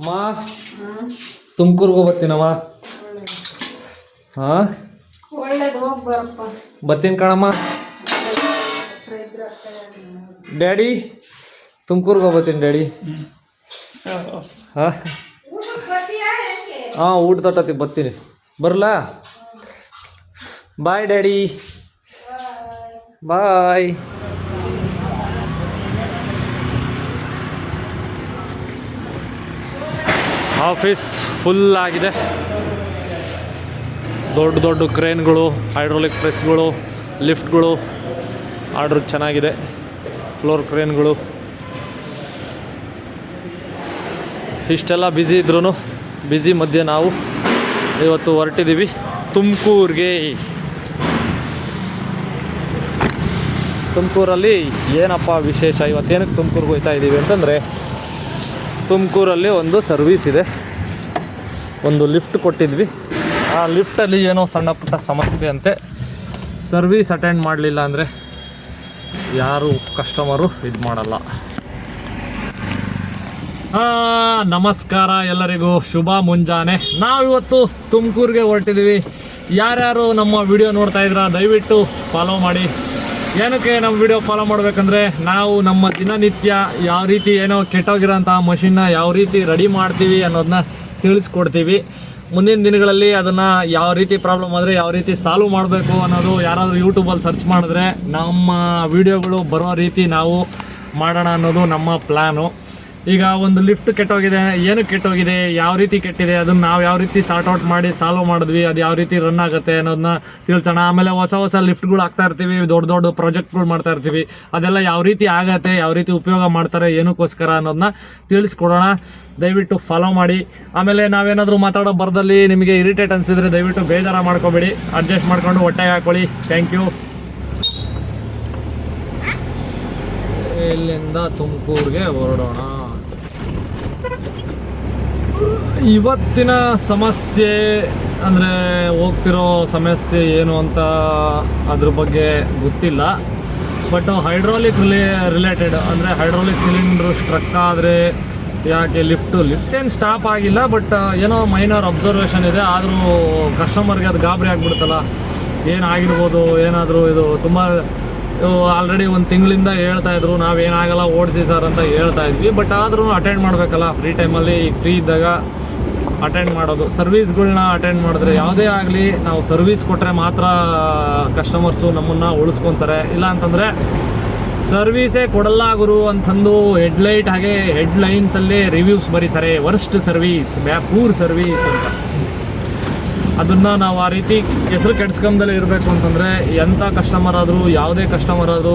ಮಾ ತುಮಕೂರ್ಗೆ ಹೋಗ್ಬತ್ತೀನಮ್ಮ. ಹಾಂ ಬರ್ತೀನಿ ಕಣಮ್ಮ. ಡ್ಯಾಡಿ ತುಮಕೂರ್ಗೆ ಹೋಗ್ಬತ್ತೀನಿ ಡ್ಯಾಡಿ. ಹಾಂ ಹಾಂ ಊಟ ತಟ್ಟತಿ ಬರ್ತೀನಿ. ಬರಲಾ? Bye daddy. Bye. Office full ಆಗಿದೆ. ದೊಡ್ಡ ದೊಡ್ಡ ಕ್ರೇನ್ಗಳು, ಹೈಡ್ರೋಲಿಕ್ ಪ್ರೆಸ್ಗಳು, ಲಿಫ್ಟ್ಗಳು ಆರ್ಡ್ರ್ ಚೆನ್ನಾಗಿದೆ. ಫ್ಲೋರ್ ಕ್ರೇನ್ಗಳು ಇಷ್ಟೆಲ್ಲ ಬ್ಯುಸಿ ಇದ್ರೂ ಬ್ಯುಸಿ ಮಧ್ಯೆ ನಾವು ಇವತ್ತು ಹೊರಟಿದ್ದೀವಿ ತುಮಕೂರಿಗೆ. ತುಮಕೂರಲ್ಲಿ ಏನಪ್ಪ ವಿಶೇಷ, ಇವತ್ತೇನಕ್ಕೆ ತುಮಕೂರಿಗೆ ಹೋಗ್ತಾ ಇದ್ದೀವಿ ಅಂತಂದರೆ, ತುಮಕೂರಲ್ಲಿ ಒಂದು ಸರ್ವೀಸ್ ಇದೆ. ಒಂದು ಲಿಫ್ಟ್ ಕೊಟ್ಟಿದ್ವಿ. ಆ ಲಿಫ್ಟಲ್ಲಿ ಏನೋ ಸಣ್ಣ ಪುಟ್ಟ ಸಮಸ್ಯೆ ಅಂತೆ. ಸರ್ವೀಸ್ ಅಟೆಂಡ್ ಮಾಡಲಿಲ್ಲ ಅಂದರೆ ಯಾರು ಕಸ್ಟಮರು ಇದು ಮಾಡಲ್ಲ. ನಮಸ್ಕಾರ ಎಲ್ಲರಿಗೂ, ಶುಭ ಮುಂಜಾನೆ. ನಾವಿವತ್ತು ತುಮಕೂರಿಗೆ ಹೊರಟಿದ್ದೀವಿ. ಯಾರ್ಯಾರು ನಮ್ಮ ವಿಡಿಯೋ ನೋಡ್ತಾ ಇದ್ದೀರಾ ದಯವಿಟ್ಟು ಫಾಲೋ ಮಾಡಿ. ಏನಕ್ಕೆ ನಮ್ಮ ವಿಡಿಯೋ ಫಾಲೋ ಮಾಡಬೇಕಂದ್ರೆ, ನಾವು ನಮ್ಮ ದಿನನಿತ್ಯ ಯಾವ ರೀತಿ ಏನೋ ಕೆಟ್ಟೋಗಿರೋಂಥ ಮಷಿನ್ನ ಯಾವ ರೀತಿ ರೆಡಿ ಮಾಡ್ತೀವಿ ಅನ್ನೋದನ್ನ ತಿಳಿಸ್ಕೊಡ್ತೀವಿ. ಮುಂದಿನ ದಿನಗಳಲ್ಲಿ ಅದನ್ನು ಯಾವ ರೀತಿ ಪ್ರಾಬ್ಲಮ್ ಆದರೆ ಯಾವ ರೀತಿ ಸಾಲ್ವ್ ಮಾಡಬೇಕು ಅನ್ನೋದು ಯಾರಾದರೂ ಯೂಟ್ಯೂಬಲ್ಲಿ ಸರ್ಚ್ ಮಾಡಿದ್ರೆ ನಮ್ಮ ವಿಡಿಯೋಗಳು ಬರೋ ರೀತಿ ನಾವು ಮಾಡೋಣ ಅನ್ನೋದು ನಮ್ಮ ಪ್ಲ್ಯಾನು. ಈಗ ಒಂದು ಲಿಫ್ಟ್ ಕೆಟ್ಟೋಗಿದೆ, ಏನು ಕೆಟ್ಟೋಗಿದೆ, ಯಾವ ರೀತಿ ಕೆಟ್ಟಿದೆ, ಅದನ್ನು ನಾವು ಯಾವ ರೀತಿ ಸಾರ್ಟ್ ಔಟ್ ಮಾಡಿ ಸಾಲ್ವ್ ಮಾಡಿದ್ವಿ, ಅದು ಯಾವ ರೀತಿ ರನ್ ಆಗುತ್ತೆ ಅನ್ನೋದನ್ನ ತಿಳಿಸೋಣ. ಆಮೇಲೆ ಹೊಸ ಲಿಫ್ಟ್ಗಳು ಹಾಕ್ತಾ ಇರ್ತೀವಿ, ದೊಡ್ಡ ದೊಡ್ಡ ಪ್ರಾಜೆಕ್ಟ್ಗಳು ಮಾಡ್ತಾ ಇರ್ತೀವಿ, ಅದೆಲ್ಲ ಯಾವ ರೀತಿ ಆಗತ್ತೆ, ಯಾವ ರೀತಿ ಉಪಯೋಗ ಮಾಡ್ತಾರೆ, ಏನಕ್ಕೋಸ್ಕರ ಅನ್ನೋದನ್ನ ತಿಳಿಸ್ಕೊಡೋಣ. ದಯವಿಟ್ಟು ಫಾಲೋ ಮಾಡಿ. ಆಮೇಲೆ ನಾವೇನಾದರೂ ಮಾತಾಡೋ ಬರದಲ್ಲಿ ನಿಮಗೆ ಇರಿಟೇಟ್ ಅನಿಸಿದ್ರೆ ದಯವಿಟ್ಟು ಬೇಜಾರ ಮಾಡ್ಕೋಬೇಡಿ, ಅಡ್ಜಸ್ಟ್ ಮಾಡ್ಕೊಂಡು ಹೊಟ್ಟೆಗೆ ಹಾಕೊಳ್ಳಿ. Thank you. ಇಲ್ಲಿಂದ ತುಮಕೂರಿಗೆ ಹೊರಡೋಣ. ಇವತ್ತಿನ ಸಮಸ್ಯೆ ಅಂದರೆ, ಹೋಗ್ತಿರೋ ಸಮಸ್ಯೆ ಏನು ಅಂತ ಅದ್ರ ಬಗ್ಗೆ ಗೊತ್ತಿಲ್ಲ. ಬಟ್ ಹೈಡ್ರಾಲಿಕ್ ರಿಲೇಟೆಡ್ ಅಂದರೆ ಹೈಡ್ರಾಲಿಕ್ ಸಿಲಿಂಡ್ರು ಸ್ಟ್ರಕ್ ಆದರೆ ಯಾಕೆ ಲಿಫ್ಟ್ ಏನು ಸ್ಟಾಪ್ ಆಗಿಲ್ಲ, ಬಟ್ ಏನೋ ಮೈನರ್ ಅಬ್ಸರ್ವೇಷನ್ ಇದೆ. ಆದರೂ ಕಸ್ಟಮರ್ಗೆ ಅದು ಗಾಬರಿ ಆಗಿಬಿಡುತ್ತಲ್ಲ, ಏನಾಗಿರ್ಬೋದು, ಏನಾದರೂ ಇದು ತುಂಬ ಆಲ್ರೆಡಿ ಒಂದು ತಿಂಗಳಿಂದ ಹೇಳ್ತಾಯಿದ್ರು, ನಾವೇನಾಗಲ್ಲ ಓಡಿಸಿ ಸರ್ ಅಂತ ಹೇಳ್ತಾ ಇದ್ವಿ. ಬಟ್ ಆದ್ರೂ ಅಟೆಂಡ್ ಮಾಡಬೇಕಲ್ಲ, ಫ್ರೀ ಟೈಮಲ್ಲಿ ಫ್ರೀ ಇದ್ದಾಗ ಅಟೆಂಡ್ ಮಾಡೋದು. ಸರ್ವೀಸ್ಗಳನ್ನ ಅಟೆಂಡ್ ಮಾಡಿದ್ರೆ ಯಾವುದೇ ಆಗಲಿ ನಾವು ಸರ್ವೀಸ್ ಕೊಟ್ಟರೆ ಮಾತ್ರ ಕಸ್ಟಮರ್ಸು ನಮ್ಮನ್ನು ಉಳಿಸ್ಕೊತಾರೆ. ಇಲ್ಲ ಅಂತಂದರೆ ಸರ್ವೀಸೇ ಕೊಡಲ್ಲ ಗುರು ಅಂತಂದು ಹೆಡ್ಲೈನ್ಸಲ್ಲಿ ರಿವ್ಯೂಸ್ ಬರೀತಾರೆ, ವರ್ಸ್ಟ್ ಸರ್ವೀಸ್, ಪೂರ್ ಸರ್ವೀಸ್ ಅಂತ. ಅದನ್ನು ನಾವು ಆ ರೀತಿ ಹೆಸರು ಕೆಡ್ಸ್ಕೊಂಬದಲ್ಲೇ ಇರಬೇಕು ಅಂತಂದರೆ, ಎಂಥ ಕಸ್ಟಮರ್ ಆದರೂ, ಯಾವುದೇ ಕಸ್ಟಮರ್ ಆದರೂ,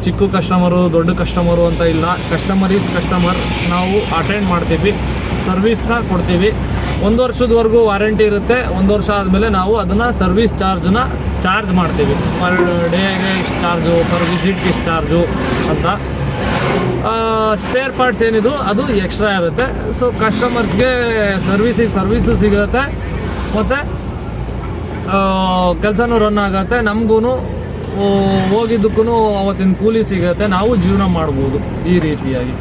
ಚಿಕ್ಕ ಕಸ್ಟಮರು ದೊಡ್ಡ ಕಸ್ಟಮರು ಅಂತ ಇಲ್ಲ, ಕಸ್ಟಮರ್ ಈಸ್ ಕಸ್ಟಮರ್. ನಾವು ಅಟೆಂಡ್ ಮಾಡ್ತೀವಿ, ಸರ್ವೀಸ್ನ ಕೊಡ್ತೀವಿ. 1 ವರ್ಷದವರೆಗೂ ವಾರಂಟಿ ಇರುತ್ತೆ. 1 ವರ್ಷ ಆದಮೇಲೆ ನಾವು ಅದನ್ನು ಸರ್ವೀಸ್ ಚಾರ್ಜ್ ಮಾಡ್ತೀವಿ. ಪರ್ ಡೇಗೆ ಇಷ್ಟು ಚಾರ್ಜು, ಪರ್ ವಿಸಿಟ್ಗೆ ಇಷ್ಟು ಚಾರ್ಜು ಅಂತ. ಸ್ಪೇರ್ ಪಾರ್ಟ್ಸ್ ಏನಿದು ಅದು ಎಕ್ಸ್ಟ್ರಾ ಇರುತ್ತೆ. ಸೊ ಕಸ್ಟಮರ್ಸ್ಗೆ ಸರ್ವೀಸು ಸಿಗುತ್ತೆ, ಮತ್ತು ಕೆಲಸನೂ ರನ್ ಆಗುತ್ತೆ, ನಮಗೂ ಹೋಗಿದ್ದಕ್ಕೂ ಅವತ್ತಿನ ಕೂಲಿ ಸಿಗುತ್ತೆ, ನಾವು ಜೀವನ ಮಾಡ್ಬೋದು ಈ ರೀತಿಯಾಗಿ.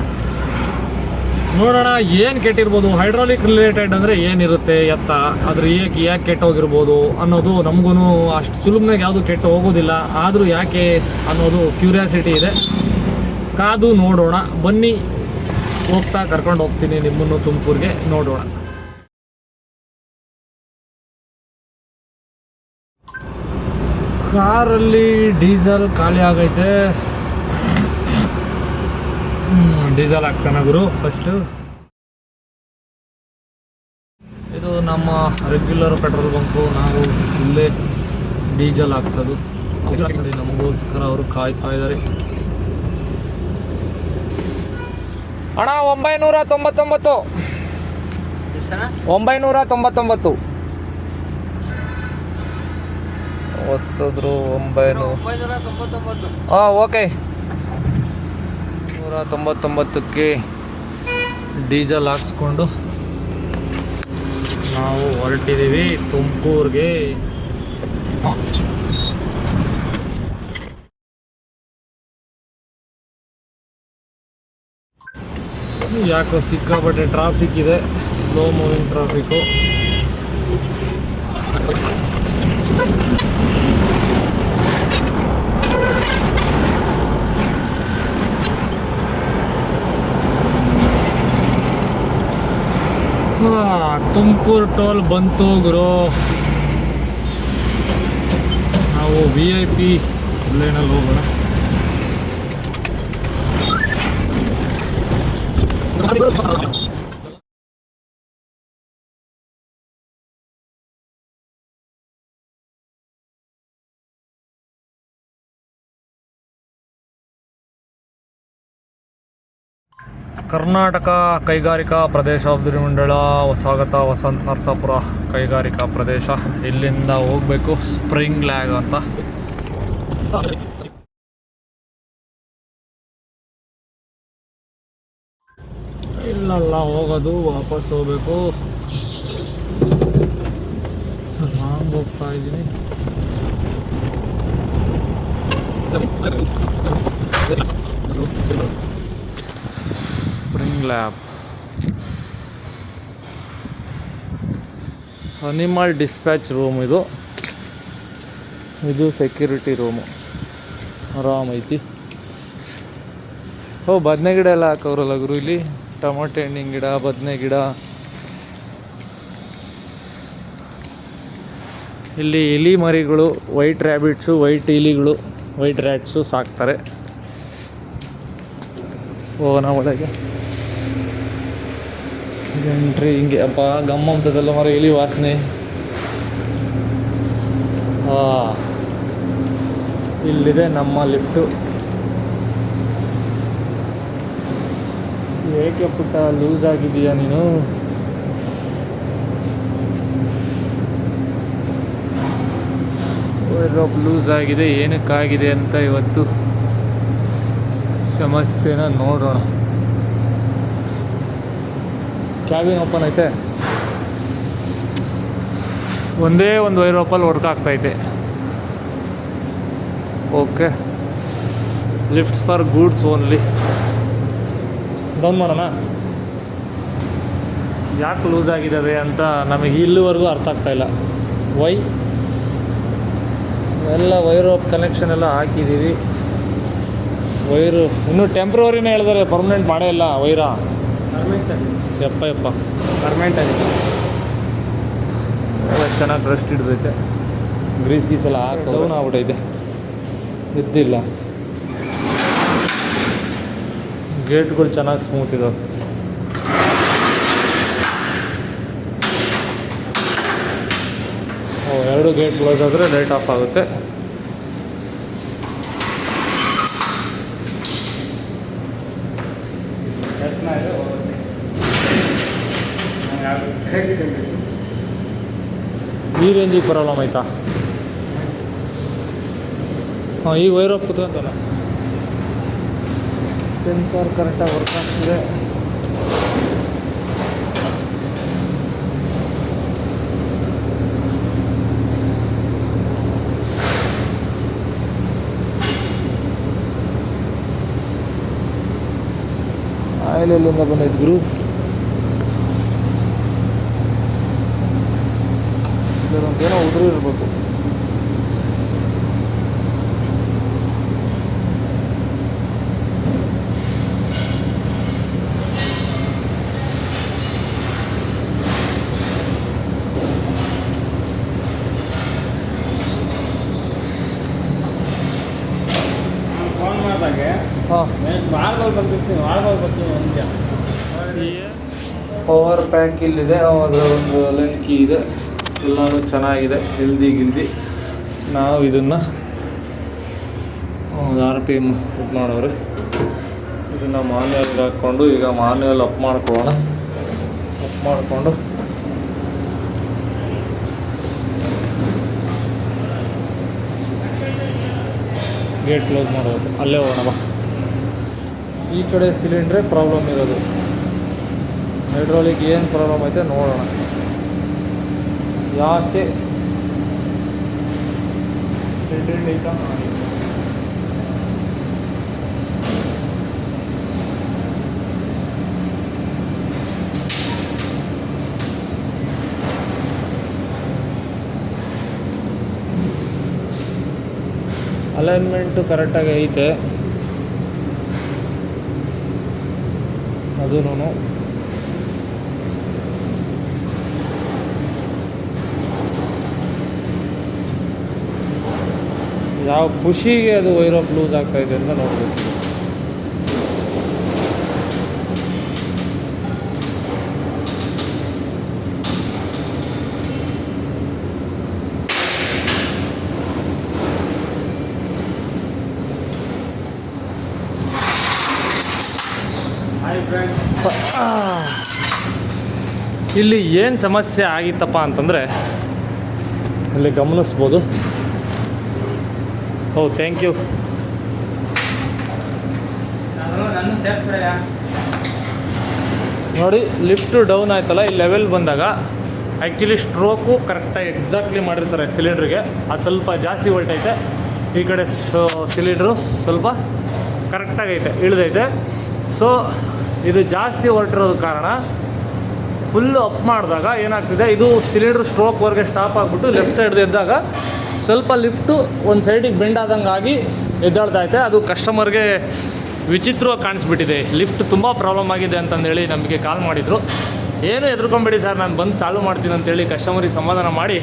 ನೋಡೋಣ ಏನು ಕೆಟ್ಟಿರ್ಬೋದು. ಹೈಡ್ರಾಲಿಕ್ ರಿಲೇಟೆಡ್ ಅಂದರೆ ಏನಿರುತ್ತೆ ಎತ್ತ, ಅದ್ರ ಯಾಕೆ ಕೆಟ್ಟೋಗಿರ್ಬೋದು ಅನ್ನೋದು ನಮಗೂ ಅಷ್ಟು ಸುಲಭನಾಗ ಯಾವುದು ಕೆಟ್ಟು ಹೋಗೋದಿಲ್ಲ. ಆದರೂ ಯಾಕೆ ಅನ್ನೋದು ಕ್ಯೂರಿಯಾಸಿಟಿ ಇದೆ, ಕಾದು ನೋಡೋಣ. ಬನ್ನಿ, ಹೋಗ್ತಾ ಕರ್ಕೊಂಡು ಹೋಗ್ತೀನಿ ನಿಮ್ಮನ್ನು ತುಮಕೂರಿಗೆ, ನೋಡೋಣ. ಕಾರಲ್ಲಿ ಡೀಸೆಲ್ ಖಾಲಿ ಆಗೈತೆ. ಡೀಸೆಲ್ ಹಾಕ್ಸೋಣ ಗುರು ಫಸ್ಟು. ಇದು ನಮ್ಮ ರೆಗ್ಯುಲರ್ ಪೆಟ್ರೋಲ್ ಬಂಕು. ನಾವು ಇಲ್ಲೇ ಡೀಸೆಲ್ ಹಾಕ್ಸೋದು. ನಮಗೋಸ್ಕರ ಅವರು ಕಾಯ್ತಾ ಇದ್ದಾರೆ. ಅಣ್ಣ 999 999 ಒತ್ತಿದ್ರು 900. ಹಾಂ ಓಕೆ. 199ಕ್ಕೆ ಡೀಸೆಲ್ ಹಾಕ್ಸ್ಕೊಂಡು ನಾವು ಹೊರಟಿದ್ದೀವಿ ತುಮಕೂರಿಗೆ. ಯಾಕೋ ಸಿಕ್ಕಾಪಟ್ಟೆ ಟ್ರಾಫಿಕ್ ಇದೆ, slow moving traffic. Tumakuru toll ಬಂತು ಗುರು. ನಾವು VIP ಲೈನಲ್ಲಿ ಹೋಗೋಣ. ಕರ್ನಾಟಕ ಕೈಗಾರಿಕಾ ಪ್ರದೇಶ ಅಭಿವೃದ್ಧಿ ಮಂಡಳ ಹೊಸಗತ ವಸಂತ ನರಸಾಪುರ ಕೈಗಾರಿಕಾ ಪ್ರದೇಶ. ಇಲ್ಲಿಂದ ಹೋಗಬೇಕು ಸ್ಪ್ರಿಂಗ್ ಲ್ಯಾಗ್ ಅಂತ. ಇಲ್ಲಲ್ಲ ಹೋಗೋದು, ವಾಪಸ್ ಹೋಗ್ಬೇಕು. ನಾನು ಹೋಗ್ತಾ ಇದ್ದೀನಿ. Spring lab, animal dispatch room. ಇದು ಸೆಕ್ಯೂರಿಟಿ ರೂಮು. ಆರಾಮೈತಿ. ಬದನೆ ಗಿಡ ಎಲ್ಲ ಹಾಕವ್ರಲ್ಲ ಗುರು ಇಲ್ಲಿ. ಟೊಮೊಟೊ ಹಣ್ಣಿನ ಗಿಡ, ಬದನೆ ಗಿಡ. ಇಲ್ಲಿ ಇಲಿ ಮರಿಗಳು, ವೈಟ್ ರ್ಯಾಬಿಟ್ಸು, ವೈಟ್ ಇಲಿಗಳು, ವೈಟ್ ರ್ಯಾಟ್ಸು ಸಾಕ್ತಾರೆ. ಹೋಗೋಣ ಒಳಗೆ. ಎಂಟ್ರಿ ಹಿಂಗೆ ಅಪ್ಪ ಗಮ್ಮ ಅಂತದಲ್ಲ ಮರ, ಇಲಿ ವಾಸನೆ. ಇಲ್ಲಿದೆ ನಮ್ಮ ಲಿಫ್ಟು. ಏಕೆ ಪುಟ್ಟ ಲೂಸ್ ಆಗಿದೆಯಾ ನೀನು? ರೋಪ್ ಲೂಸ್ ಆಗಿದೆ. ಏನಕ್ಕಾಗಿದೆ ಅಂತ ಇವತ್ತು ಸಮಸ್ಯೆನ ನೋಡೋಣ. ಕ್ಯಾಬಿನ್ ಓಪನ್ ಐತೆ. ಒಂದೇ ಒಂದು ವೈರೋಪಲ್ಲಿ ವರ್ಕ್ ಆಗ್ತೈತೆ. Okay, lift for goods only. Down ಮಾಡೋಣ. ಯಾಕೆ ಲೂಸ್ ಆಗಿದ್ದಾವೆ ಅಂತ ನಮಗೆ ಇಲ್ಲಿವರೆಗೂ ಅರ್ಥ ಆಗ್ತಾಯಿಲ್ಲ. ವೈ ಎಲ್ಲ ವೈರೋಪ್ ಕನೆಕ್ಷನ್ ಎಲ್ಲ ಹಾಕಿದ್ದೀವಿ. ವೈರು ಇನ್ನೂ ಟೆಂಪ್ರವರಿನೇ ಹೇಳಿದಾರೆ, ಪರ್ಮನೆಂಟ್ ಮಾಡೇ ಇಲ್ಲ ವೈರ. ಯಪ್ಪ ಪರ್ಮನೆಂಟ್ ಆಗಿದೆ. ಚೆನ್ನಾಗಿ ರೆಸ್ಟ್ ಹಿಡಿದೈತೆ. ಗ್ರೀಸ್ ಎಲ್ಲ ಹಾಕಿ ಡೌನ್ ಆಗ್ಬಿಟ್ಟೈತೆ, ಎದ್ದಿಲ್ಲ. ಗೇಟ್ಗಳು ಚೆನ್ನಾಗಿ ಸ್ಮೂತ್ ಇದಾವೆ. ಎರಡು ಗೇಟ್ ಕ್ಲೋಸ್ ಆದರೆ ಲೈಟ್ ಆಫ್ ಆಗುತ್ತೆ. ಈ ರೇಂಜಿಗೆ ಪ್ರಾಬ್ಲಮ್ ಆಯ್ತಾ? ಈಗ ವೈರ್ ಆಫ್ ಕೂತ್ಕೊಂತಲ್ಲ. ಸೆನ್ಸಾರ್ ಕರೆಕ್ಟಾಗಿ ವರ್ಕ್ ಆಗ್ತಿದೆ. ಆಯಿಲ್ ಎಲ್ಲಿಂದ ಬಂದೈತೆ ಗುರು? ಏನೋ ಉದುರು ಇರಬೇಕು. ಫೋನ್ ಮಾಡಿದಾಗೆ ಪವರ್ ಪ್ಯಾಕ್ ಇಲ್ಲಿದೆ. ಅದರ ಒಂದು ಲೈನ್ ಕೀ ಇದೆ. ಎಲ್ಲನೂ ಚೆನ್ನಾಗಿದೆ, ಗಿಲ್ದಿ. ನಾವು ಇದನ್ನು RPM ಇದು ಮಾಡೋರು. ಇದನ್ನು ಮಾನ್ಯುವಲ್ಗೆ ಹಾಕ್ಕೊಂಡು ಈಗ ಮಾನ್ಯುವಲ್ ಅಪ್ ಮಾಡ್ಕೊಳ್ಳೋಣ. ಅಪ್ ಮಾಡಿಕೊಂಡು ಗೇಟ್ ಕ್ಲೋಸ್ ಮಾಡಬೇಕು. ಅಲ್ಲೇ ಹೋಗೋಣ ಬಾ. ಈ ಕಡೆ ಸಿಲಿಂಡ್ರೇ ಪ್ರಾಬ್ಲಮ್ ಇರೋದು. ಹೈಡ್ರಾಲಿಕ್ ಏನು ಪ್ರಾಬ್ಲಮ್ ಐತೆ ನೋಡೋಣ. ಯಾಕೆ ಡೆಡ್ ಐತಾ? ಅಲೈನ್ಮೆಂಟು ಕರೆಕ್ಟಾಗಿ ಐತೆ ಅದೂ ಯಾವ ಖುಷಿಗೆ ಅದು ವೈರ್ ಲೂಸ್ ಆಗ್ತಾಯಿದೆ ಅಂತ ನೋಡ್ಬೇಕು. ಇಲ್ಲಿ ಏನು ಸಮಸ್ಯೆ ಆಗಿತ್ತಪ್ಪ ಅಂತಂದರೆ ಇಲ್ಲಿ ಗಮನಿಸ್ಬೋದು. ಓ ಥ್ಯಾಂಕ್ ಯು. ನೋಡಿ ಲಿಫ್ಟು ಡೌನ್ ಆಯ್ತಲ್ಲ, ಈ ಲೆವೆಲ್ ಬಂದಾಗ ಆ್ಯಕ್ಚುಲಿ ಸ್ಟ್ರೋಕು ಕರೆಕ್ಟಾಗಿ ಎಕ್ಸಾಕ್ಟ್ಲಿ ಮಾಡಿರ್ತಾರೆ ಸಿಲಿಂಡ್ರಿಗೆ. ಅದು ಸ್ವಲ್ಪ ಜಾಸ್ತಿ ಹೊಲ್ಟೈತೆ, ಈ ಕಡೆ ಸಿಲಿಂಡ್ರು ಸ್ವಲ್ಪ ಕರೆಕ್ಟಾಗೈತೆ, ಇಳಿದೈತೆ. ಸೊ ಇದು ಜಾಸ್ತಿ ಹೊರಟಿರೋದು ಕಾರಣ ಫುಲ್ಲು ಅಪ್ ಮಾಡಿದಾಗ ಏನಾಗ್ತಿದೆ, ಇದು ಸಿಲಿಂಡ್ರ್ ಸ್ಟ್ರೋಕ್ವರೆಗೆ ಸ್ಟಾಪ್ ಆಗಿಬಿಟ್ಟು ಲೆಫ್ಟ್ ಸೈಡ್ದು ಎದ್ದಾಗ ಸ್ವಲ್ಪ ಲಿಫ್ಟು ಒಂದು ಸೈಡಿಗೆ ಬೆಂಡ್ ಆದಂಗೆ ಆಗಿ ಎದ್ದಾಳ್ತೈತೆ. ಅದು ಕಸ್ಟಮರ್ಗೆ ವಿಚಿತ್ರವಾಗಿ ಕಾಣಿಸ್ಬಿಟ್ಟಿದೆ. ಲಿಫ್ಟ್ ತುಂಬ ಪ್ರಾಬ್ಲಮ್ ಆಗಿದೆ ಅಂತಂದೇಳಿ ನಮಗೆ ಕಾಲ್ ಮಾಡಿದರು. ಏನು ಹೆದರ್ಕೊಂಬೇಡಿ ಸರ್, ನಾನು ಬಂದು ಸಾಲ್ವ್ ಮಾಡ್ತೀನಿ ಅಂತೇಳಿ ಕಸ್ಟಮರಿಗೆ ಸಮಾಧಾನ ಮಾಡಿ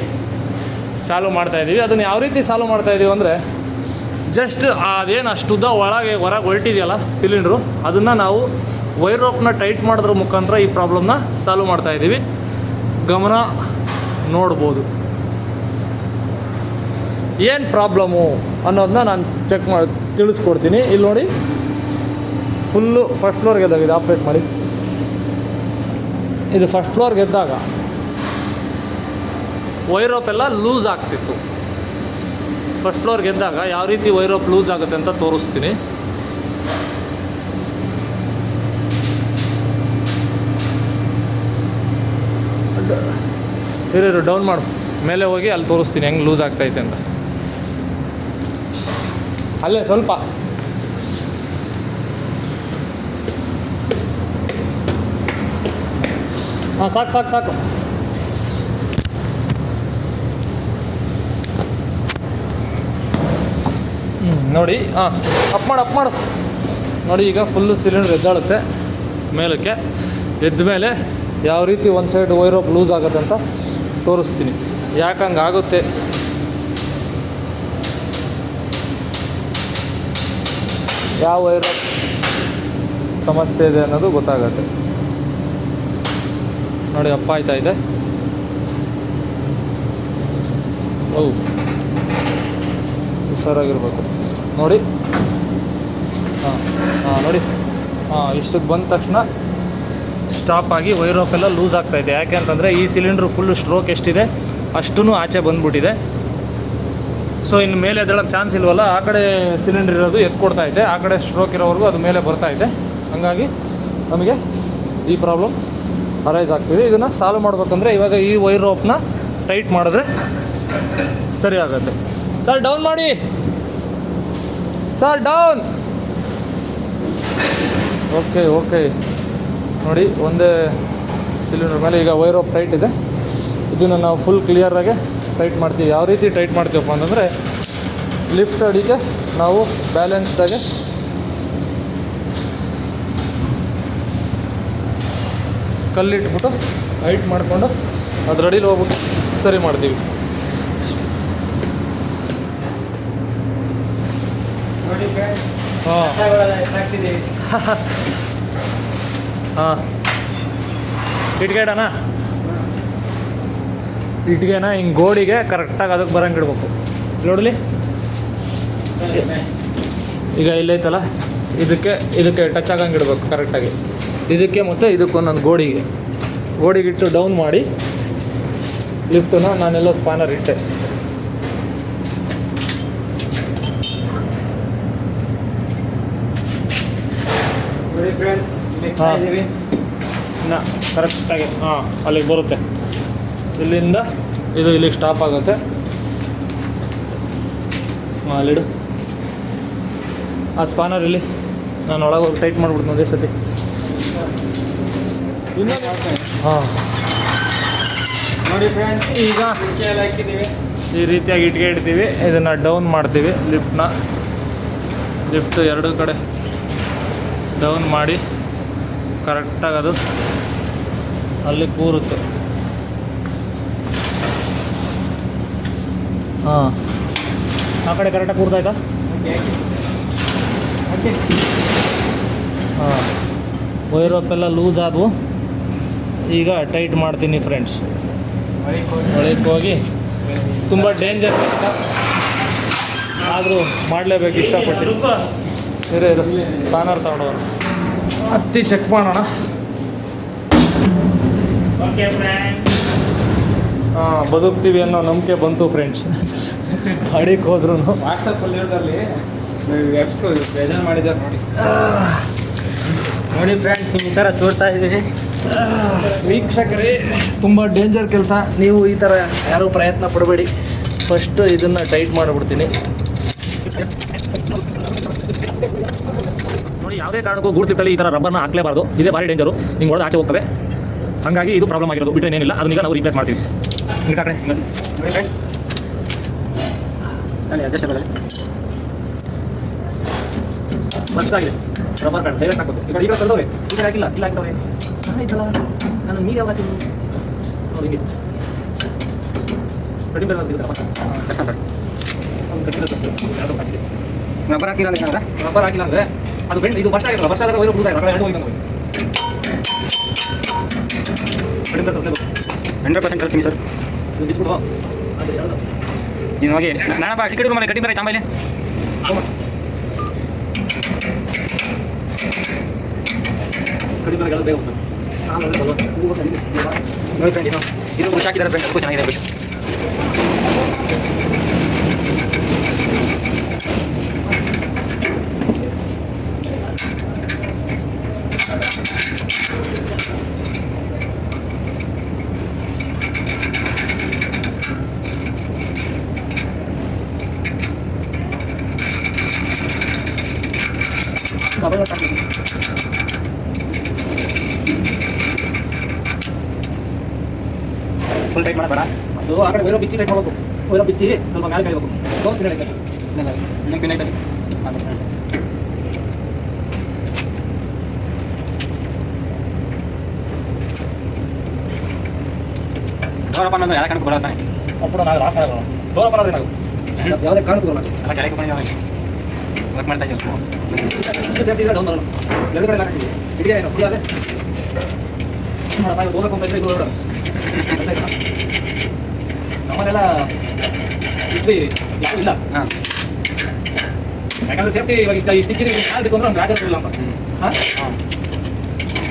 ಸಾಲ್ವ್ ಮಾಡ್ತಾಯಿದ್ದೀವಿ. ಅದನ್ನು ಯಾವ ರೀತಿ ಸಾಲ್ವ್ ಮಾಡ್ತಾಯಿದ್ದೀವಿ ಅಂದರೆ, ಜಸ್ಟ್ ಅದೇನು ಅಷ್ಟುದ್ದ ಹೊರಗೆ ಹೊರಟಿದೆಯಲ್ಲ ಸಿಲಿಂಡ್ರು, ಅದನ್ನು ನಾವು ವೈರ್ ರೋಪ್ನ ಟೈಟ್ ಮಾಡೋದ್ರ ಮುಖಾಂತರ ಈ ಪ್ರಾಬ್ಲಮ್ನ ಸಾಲ್ವ್ ಮಾಡ್ತಾಯಿದ್ದೀವಿ. ಗಮನ ನೋಡ್ಬೋದು ಏನು ಪ್ರಾಬ್ಲಮ್ಮು ಅನ್ನೋದನ್ನ ನಾನು ಚೆಕ್ ಮಾಡಿ ತಿಳಿಸ್ಕೊಡ್ತೀನಿ. ಇಲ್ಲಿ ನೋಡಿ, ಫುಲ್ಲು ಫಸ್ಟ್ ಫ್ಲೋರ್ಗೆ ಎದ್ದಾಗ ಇದು ಆಪ್ರೇಟ್ ಮಾಡಿ, ಇದು ಫಸ್ಟ್ ಫ್ಲೋರ್ಗೆ ಎದ್ದಾಗ ವೈರ್ ರೋಪ್ ಎಲ್ಲ ಲೂಸ್ ಆಗ್ತಿತ್ತು. ಫಸ್ಟ್ ಫ್ಲೋರ್ಗೆ ಎದ್ದಾಗ ಯಾವ ರೀತಿ ವೈರ್ ರೋಪ್ ಲೂಸ್ ಆಗುತ್ತೆ ಅಂತ ತೋರಿಸ್ತೀನಿ. ಇರು ಡೌನ್ ಮಾಡು, ಮೇಲೆ ಹೋಗಿ ಅಲ್ಲಿ ತೋರಿಸ್ತೀನಿ ಹೆಂಗೆ ಲೂಸ್ ಆಗ್ತೈತೆ ಅಂತ. ಅಲ್ಲೇ ಸ್ವಲ್ಪ ಹಾಂ ಸಾಕು ಸಾಕು ಸಾಕು. ನೋಡಿ, ಹಾಂ ಅಪ್ ಮಾಡು ನೋಡಿ. ಈಗ ಫುಲ್ಲು ಸಿಲಿಂಡ್ರ್ ಎದ್ದಾಳುತ್ತೆ ಮೇಲಕ್ಕೆ. ಎದ್ದ ಮೇಲೆ ಯಾವ ರೀತಿ ಒಂದು ಸೈಡ್ ವೈರ್ ರೋಪ್ ಲೂಸ್ ಆಗುತ್ತೆ ಅಂತ ತೋರಿಸ್ತೀನಿ. ಯಾಕೆ ಹಂಗೆ ಆಗುತ್ತೆ, ಯಾವ ವೈರ್ ರೋಪ್ ಸಮಸ್ಯೆ ಇದೆ ಅನ್ನೋದು ಗೊತ್ತಾಗುತ್ತೆ. ನೋಡಿ ಅಪ್ಪ ಆಯ್ತಾ ಇದೆ. ಹುಷಾರಾಗಿರ್ಬೇಕು ನೋಡಿ. ನೋಡಿ, ಇಷ್ಟಕ್ಕೆ ಬಂದ ತಕ್ಷಣ ಸ್ಟಾಪ್ ಆಗಿ ವೈರ್ ರೋಪ್ ಎಲ್ಲ ಲೂಸ್ ಆಗ್ತಾಯಿದೆ. ಯಾಕೆ ಅಂತಂದರೆ ಈ ಸಿಲಿಂಡ್ರು ಫುಲ್ಲು ಸ್ಟ್ರೋಕ್ ಎಷ್ಟಿದೆ ಅಷ್ಟೂ ಆಚೆ ಬಂದುಬಿಟ್ಟಿದೆ. ಸೊ ಇನ್ನು ಮೇಲೆ ಎದ್ದೇಳೋಕ್ಕೆ ಚಾನ್ಸ್ ಇಲ್ವಲ್ಲ, ಆ ಕಡೆ ಸಿಲಿಂಡರ್ ಇರೋದು ಎತ್ಕೊಡ್ತಾ ಇದೆ, ಆ ಕಡೆ ಸ್ಟ್ರೋಕ್ ಇರೋವರೆಗೂ ಅದು ಮೇಲೆ ಬರ್ತಾ ಇದೆ. ಹಾಗಾಗಿ ನಮಗೆ ಈ ಪ್ರಾಬ್ಲಮ್ ಅರೈಸ್ ಆಗ್ತಿದೆ. ಇದನ್ನು ಸಾಲ್ವ್ ಮಾಡ್ಬೇಕಂದ್ರೆ ಇವಾಗ ಈ ವೈರ್ ರೋಪ್ನ ಟೈಟ್ ಮಾಡಿದ್ರೆ ಸರಿ ಆಗುತ್ತೆ. ಸರ್ ಡೌನ್ ಮಾಡಿ, ಸರ್ ಡೌನ್. ಓಕೆ ನೋಡಿ, ಒಂದೇ ಸಿಲಿಂಡರ್ ಮೇಲೆ ಈಗ ವೈರ್ ರೋಪ್ ಟೈಟ್ ಇದೆ. ಇದನ್ನು ನಾವು ಫುಲ್ ಕ್ಲಿಯರಾಗೆ ಟೈಟ್ ಮಾಡ್ತೀವಿ. ಯಾವ ರೀತಿ ಟೈಟ್ ಮಾಡ್ತೀವಪ್ಪ ಅಂತಂದರೆ, ಲಿಫ್ಟ್ ಅಡಿಗೆ ನಾವು ಬ್ಯಾಲೆನ್ಸ್ಡಾಗೆ ಕಲ್ಲಿಟ್ಬಿಟ್ಟು ಹೈಟ್ ಮಾಡಿಕೊಂಡು ಅದ್ರ ಅಡಿಲಿ ಹೋಗ್ಬಿಟ್ಟು ಸರಿ ಮಾಡ್ತೀವಿ. ಹಾಂ ಇಟ್ಗೆಡನಾ, ಇಟ್ಗೆನ ಹಿಂಗೆ ಗೋಡಿಗೆ ಕರೆಕ್ಟಾಗಿ ಅದಕ್ಕೆ ಬರಂಗೆ ಇಡ್ಬೇಕು. ನೋಡಲಿ, ಈಗ ಇಲ್ಲೈತಲ್ಲ, ಇದಕ್ಕೆ ಟಚ್ ಆಗಂಗೆ ಇಡಬೇಕು ಕರೆಕ್ಟಾಗಿ. ಇದಕ್ಕೆ ಮತ್ತು ಇದಕ್ಕೊಂದೊಂದು ಗೋಡಿಗಿಟ್ಟು ಡೌನ್ ಮಾಡಿ ಲಿಫ್ಟನ್ನು ನಾನೆಲ್ಲೋ ಸ್ಪಾನರ್ ಇಟ್ಟೆ. ಹಾಂ ಕರೆಕ್ಟಾಗಿ ಅಲ್ಲಿಗೆ ಬರುತ್ತೆ. ಇಲ್ಲಿಂದ ಇದು ಇಲ್ಲಿಗೆ ಸ್ಟಾಪ್ ಆಗುತ್ತೆ. ಅಲ್ಲಿಡು ಆ ಸ್ಪಾನರ್ ಇಲ್ಲಿ. ನಾನು ಒಳಗೆ ಹೋಗಿ ಟೈಟ್ ಮಾಡಿಬಿಡ್ತೀನಿ ಒಂದೇ ಸತಿ. ನೋಡಿ ಫ್ರೆಂಡ್ಸ್, ಈಗ ಎಲ್ಲ ಹಾಕಿದ್ದೀವಿ. ಈ ರೀತಿಯಾಗಿ ಇಟ್ಗೆ ಇಡ್ತೀವಿ. ಇದನ್ನು ಡೌನ್ ಮಾಡ್ತೀವಿ. ಲಿಫ್ಟ್ ಎರಡೂ ಕಡೆ ಡೌನ್ ಮಾಡಿ ಕರೆಕ್ಟಾಗಿ ಅದು ಅಲ್ಲಿ ಕೂರುತ್ತೆ. ಹಾಂ, ಆ ಕಡೆ ಕರೆಕ್ಟಾಗಿ ಕೂರ್ತಾಯ್ತಾ? ಹಾಂ, ವೈರ್ ರೋಪ್ ಎಲ್ಲ ಲೂಸ್ ಆದವು. ಈಗ ಟೈಟ್ ಮಾಡ್ತೀನಿ ಫ್ರೆಂಡ್ಸ್. ಒಳಗೆ ಹೋಗಿ ತುಂಬ ಡೇಂಜರ್ ಆದರೂ ಮಾಡಲೇಬೇಕು, ಇಷ್ಟಪಟ್ಟು. ಇದು ಸ್ಪಾನರ್ ತಗೊಂಡವರು ಹತ್ತಿ ಚೆಕ್ ಮಾಡೋಣ. ಹಾಂ, ಬದುಕ್ತೀವಿ ಅನ್ನೋ ನಂಬಿಕೆ ಬಂತು ಫ್ರೆಂಡ್ಸ್. ಅಡಿಗೆ ಹೋದ್ರು ವಾಟ್ಸಪ್ಪಲ್ಲಿ ಬೇಜಾರು ಮಾಡಿದ್ದಾರೆ ನೋಡಿ ಫ್ರೆಂಡ್ಸ್, ಈ ಥರ ತೋರ್ತಾ ಇದ್ದೀವಿ. ವೀಕ್ಷಕರೇ, ತುಂಬ ಡೇಂಜರ್ ಕೆಲಸ. ನೀವು ಈ ಥರ ಯಾರೂ ಪ್ರಯತ್ನ ಪಡಬೇಡಿ. ಫಸ್ಟು ಇದನ್ನು ಟೈಟ್ ಮಾಡಿಬಿಡ್ತೀನಿ. ನೋಡಿ, ಯಾವುದೇ ಕಾರಣಕ್ಕೂ ಗೂಡ್ಸ್ ಲಿಫ್ಟಲ್ಲಿ ಈ ಥರ ರಬ್ಬರ್ನ ಹಾಕಲೇಬಾರ್ದು. ಇದೇ ಭಾರಿ ಡೇಂಜರು. ಹಿಂಗೆ ಹೊಡೆದು ಆಚೆ ಹೋಗ್ತವೆ. ಹಾಗಾಗಿ ಇದು ಪ್ರಾಬ್ಲಮ್ ಆಗಿರೋದು, ಬಿಟ್ಟರೆ ಏನಿಲ್ಲ. ಅದನ್ನ ಈಗ ನಾವು ರೀಪ್ಲೇಸ್ ಮಾಡ್ತೀವಿ. ಹಿಂಗೆ ಕಡೆ ಮಸ್ತಾಗಿದೆ ರಬ್ಬರ್ ಬ್ಯಾಂಡ್. ಡೈರೆಕ್ಟ್ ಹಾಕೋದು. ಈಗ ಈಗ ಕಲ್ದವ್ರೆ, ಈ ಕಡೆ ಹಾಕಿಲ್ಲ, ಇಲ್ಲ ಹಾಕಿದವ್ರೆ. ಆಯ್ತಲ್ಲ, ನಾನು ಮೀಡಿಯಮ್ ಹಾಕಿ ನೋಡಿ ಹಿಂಗೆ ಕಡಿಮೆ ಬೆಲೆ ಸಿಗುತ್ತಪ್ಪ. ಕಷ್ಟ ಒಂದು ಕಟ್ಟಿದ ಯಾವುದೋ ಹಾಕಿದೆ. ರಬ್ಬರ್ ಹಾಕಿಲ್ಲ ಅಂದ್ರೆ ರಬ್ಬರ್ ಹಾಕಿಲ್ಲ ಅಂದರೆ ಅದು ಬೆಂಡ್. ಇದು ಬಸ್ ಆಗಿರಲ್ಲ, ಬಸ್ ಆಗಿರೋ ವೈರು ಬಿಡ್ತಾ ಇರೋ ಎರಡು ಹೋಗಿ ಕಡಿಮೆ ತರಿಸಲೇಬೇಕು. 100% ಕಳಿಸ್ತೀನಿ ಸರ್. ಇದು ಬಿಟ್ಬಿಡುವ ಅದು ಯಾವುದು ನೀನು ಹೋಗಿ ನಾನಪ್ಪ ಸಿಕ್ಕಿದ್ರು ಮೇಲೆ ಕಡಿಮೆ ಆಯ್ತು. ಆಮೇಲೆ ಕಡಿಮೆ ಎಲ್ಲ ಬೇಗ ಹೋಗ್ತದೆ. ಆಮೇಲೆ ನೋಡಿ ಫ್ರೆಂಡ್, ಇದು ಖುಷಿ ಹಾಕಿದ್ದಾರೆ ಫ್ರೆಂಡ್. ಅದಕ್ಕೂ ಚೆನ್ನಾಗಿದೆ ಖುಷಿ. ಫುಲ್ ಟೈಟ್ ಮಾಡಬೇಡ. ಅದು ಆ ಕಡೆ ವೈರೋ ಬಿಚ್ಚಿ ಟೈಟ್ ಮಾಡಬೇಕು. ವೈರೋ ಬಿಚ್ಚಿ ಸ್ವಲ್ಪ ಮೇಲೆ ಕಳಿಬೇಕು. ಇನ್ನೊಂದು ಪಿನ್ ಐಟಲ್ಲಿ ನೋಡಪ್ಪ, ನಾನು ಯಾವ ಕಾರಣಕ್ಕೂ ಬರತ್ತಾನೆ. ಅప్పుడు నాకు రాసారు దూరం పడదు నాకు ಯಾವುದೇ ಕಾರಣಕ್ಕೂ ಬರಲ್ಲ. ಎಲ್ಲ ಕೆಳಗೆ ಬಂದಿದ್ದಾವೆ. ವರ್ಕ್ ಮಾಡ್ತಾ ಇದ್ದೀವಿ. ಸೇಫ್ಟಿ ಡೌನ್ ಬರಲ್ಲ. ಎರಡು ಕಡೆ ಹಾಕಿದ್ವಿ. ಇದಕ್ಕೆ ಏನು ಫುಲ್ ಅದೇ ನಾವು ಹೋಗಬೇಕು ಅಂತ ಇದ್ರೆ ಇದು ಹೊರಡ ನಮ್ಮನೆಲ್ಲ ಇಷ್ಟು ಯಾರು ಇಲ್ಲ. ಹಾಂ, ಯಾಕಂದ್ರೆ ಸೇಫ್ಟಿ ಇವಾಗ ಇಷ್ಟಿಕ್ಕಿರಿ ಯಾರು ಅಂದ್ರೆ ಒಂದು ರಾಜ ಇಲ್ಲ ಅಂತ. ಹಾಂ,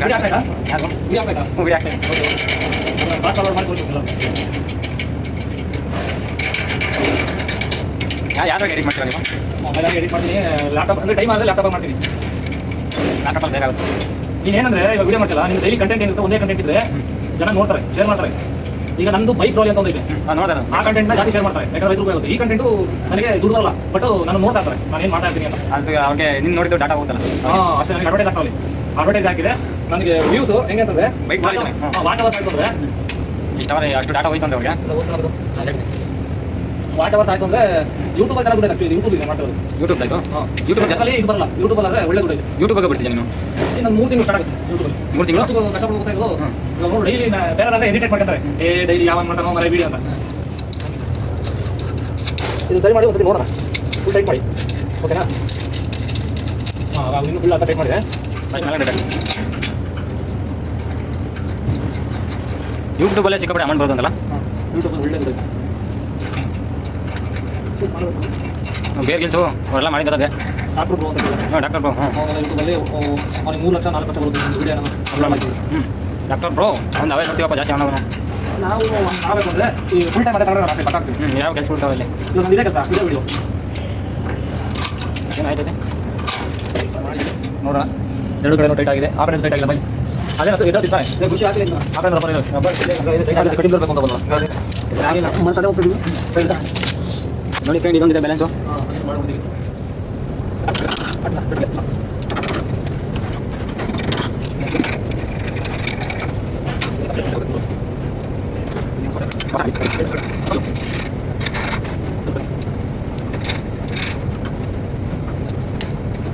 ಗಾಡಿ ಹಾಕಾಯ್ತಾ? ಯಾರು ಗುಡಿ ಹಾಕಾಯ್ತಾ? ಮೂವಿ ಆಗ್ತದೆ. ಫಾಸ್ಟ್ ಫಾರ್ವರ್ಡ್ ಮಾಡಿ ಕೊಡ್ತೀವಿ. ಯಾರು ಎಡಿಟ್ ಮಾಡ್ತೀರಾ ನೀವು? ಮೊಬೈಲಲ್ಲಿ ಎಡಿಟ್ ಮಾಡ್ತೀನಿ. ಲ್ಯಾಪ್ಟಾಪ್ ಅಂದರೆ ಟೈಮ್ ಆದರೆ ಲ್ಯಾಪ್ಟಾಪ್ ಮಾಡ್ತೀನಿ. ಲ್ಯಾಪ್ಟಾಪಲ್ಲಿ ಬೇಕಾಗುತ್ತೆ. ನೀನೇನಂದ್ರೆ ಇವಾಗ ವಿಡಿಯೋ ಮಾಡ್ತಿಲ್ಲ, ನಿಮ್ಗೆ ಡೈಲಿ ಕಂಟೆಂಟ್ ಏನಿರುತ್ತೆ, ಒಂದೇ ಕಂಟೆಂಟ್ ಇದ್ರೆ ಜನ ನೋಡ್ತಾರೆ, ಶೇರ್ ಮಾಡ್ತಾರೆ. ಈಗ ನಂದು ಬೈಕ್ ಟ್ರಾಲಿ ಅಂತ ಒಂದಿದೆ, ನೋಡ್ದೆ ಆ ಕಂಟೆಂಟ್ನ ಜಾಸ್ತಿ ಶೇರ್ ಮಾಡ್ತಾರೆ. ಯಾಕಂದ್ರೆ 5 ರೂಪಾಯಿ ಆಗುತ್ತೆ. ಈ ಕಂಟೆಂಟು ನನಗೆ ದುಡ್ಡು ಬರಲ್ಲ, ಬಟ್ ನಾನು ನೋಡ್ತಾ ಇರ್ತಾರೆ ನಾನು ಏನು ಮಾಡ್ತಾ ಇರ್ತೀನಿ ಅಂತ. ಅದು ಅವ್ರಿಗೆ ನಿನ್ನ ನೋಡಿದ್ದು ಡಾಟಾ ಹೋಗುತ್ತಲ್ಲ. ಹಾಂ, ಅಷ್ಟೇ. ನನಗೆ ಅಡ್ವರ್ಟೈಸ್ ಆಗ್ತಾವಲ್ಲಿ. ಅಡ್ವರ್ಟೈಸ್ ಹಾಕಿದೆ ನನಗೆ ವ್ಯೂಸು ಹೆಂಗೆ ಅಂತಂದ್ರೆ ಬೈಕ್ ಟ್ರಾಲಿ ವಾಚ್ ಅವರ್ಸ್ ಆಯ್ತು ಅಂದರೆ ಇಷ್ಟು ಅವರೇ ಅಷ್ಟು ಡಾಟಾ ಹೋಯ್ತು ಅಂದ್ರೆ ಅವ್ರಿಗೆ ವಾಚ್ ಅವರ್ಸ್ ಆಯ್ತು ಅಂದರೆ ಯೂಟ್ಯೂಬಲ್ಲಿ ಚೆನ್ನಾಗಿ ದುಡ್ಡು ಆ್ಯಕ್ಚುಲಿ. ಯೂಟ್ಯೂಬ್ ಇದೆ ಮಾಡ್ತಿರೋದು. ಯೂಟ್ಯೂಬ್ ಆಯಿತು. ಯೂಟ್ಯೂಬ್ ಜನರಲ್ಲಿ ಇದು ಬರಲ್ಲ. ಯೂಟ್ಯೂಬಲ್ಲಿ ಆದರೆ ಒಳ್ಳೆ ದುಡ್ಡು ಇದೆ. ಯೂಟ್ಯೂಬಾಗ ಬಿಡ್ತೀನಿ ನೀನು. ನಾನು 3 ತಿಂಗಳು ಸ್ಟಾರ್ಟ್ ಆಗುತ್ತೆ ಯೂಟ್ಯೂಬಲ್ಲಿ. 3 ತಿಂಗಳು ಅಷ್ಟು ಕಷ್ಟಪಟ್ಟು ಹೋಗ್ತಾ ಇರೋದು. ಇವಾಗ ನೋಡಿ ಡೈಲಿ ಬೇರೆ ಹೆಸಿಟೇಟ್ ಮಾಡ್ತಾರೆ, ಡೈಲಿ ಯಾವಾಗ ಮಾಡ್ತಾನೋ ಮರ ವಿಡಿಯೋ ಅಂತ. ಇದು ಸರಿ ಮಾಡಿ ಒಂದ್ಸತಿ ನೋಡೋಣ. ಫುಲ್ ಟೈಟ್ ಮಾಡಿ, ಓಕೆನಾ? ಹಾಂ, ಇನ್ನೂ ಫುಲ್ ಅಂತ ಟೈಟ್ ಮಾಡಿದೆ. ಯೂಟ್ಯೂಬಲ್ಲೇ ಸಿಕ್ಕಾಪಟ್ಟೆ ಅಮೌಂಟ್ ಬರೋದು ಅಂತಲ್ಲ. ಯೂಟ್ಯೂಬಲ್ಲಿ ಒಳ್ಳೆ ದುಡ್ಡು. ಬೇರೆ ಗಿಲ್ಸು ಅವರೆಲ್ಲ ಮಾಡಿದ್ದಾರೆ ಅದೇ. ಡಾಕ್ಟರ್ ಬ್ರೋ ಅಂತ ಹಾಂ, ಡಾಕ್ಟರ್ ಬ್ರೋ. ಹಾಂ, ಯೂಟ್ಯೂಬಲ್ಲಿ ಅವ್ನಿಗೆ 3 ಲಕ್ಷ 4 ಲಕ್ಷ ಬರುತ್ತೆ ವಿಡಿಯೋ ಅಪ್ಲೋಡ್ ಮಾಡ್ತೀವಿ. ಡಾಕ್ಟರ್ ಬ್ರೋ ಒಂದು ಅವೇ ನೋಡ್ತೀವಪ್ಪ ಜಾಸ್ತಿ ಅವನು. ನಾವು ನಾವೇ ಬಂದರೆ ಈ ಫುಲ್ ಟೈಮ್ ಅದೇ ತಗೊಂಡ್ರೆ ಗೊತ್ತಾಗ್ತೀವಿ. ಯಾವ ಕೆಲಸ ಬಿಡ್ತಾವೆ ಅಲ್ಲಿ. ಇವಾಗ ಇದೇ ಕೆಲಸ, ಇದೇ ವಿಡಿಯೋ ಏನಾಯ್ತದೆ ನೋಡೋಣ. 2 ಕಡೆನೂ ಟೈಟ್ ಆಗಿದೆ. ಆ ಕಡೆ ಟೈಟ್ ಆಗಿಲ್ಲ. ಬೈ ಅದೇ ಮತ್ತೆ ಇದರ ಸಿಗ್ತಾನೆ ಖುಷಿ ಆಗಲಿಲ್ಲ. ಆ ಕಡೆ ರಬ್ಬರ್ ಕಡಿಮೆ ಬರಬೇಕು ಅಂತ ಬಂದ ಮತ್ತೆ ಹೋಗ್ತಿದ್ದೀವಿ. ನೋಡಿ ಫ್ರೆಂಡ್, ಇದೊಂದಿದೆ ಬ್ಯಾಲೆನ್ಸು. ಮಾಡ್ಬಿಡ್ತೀವಿ.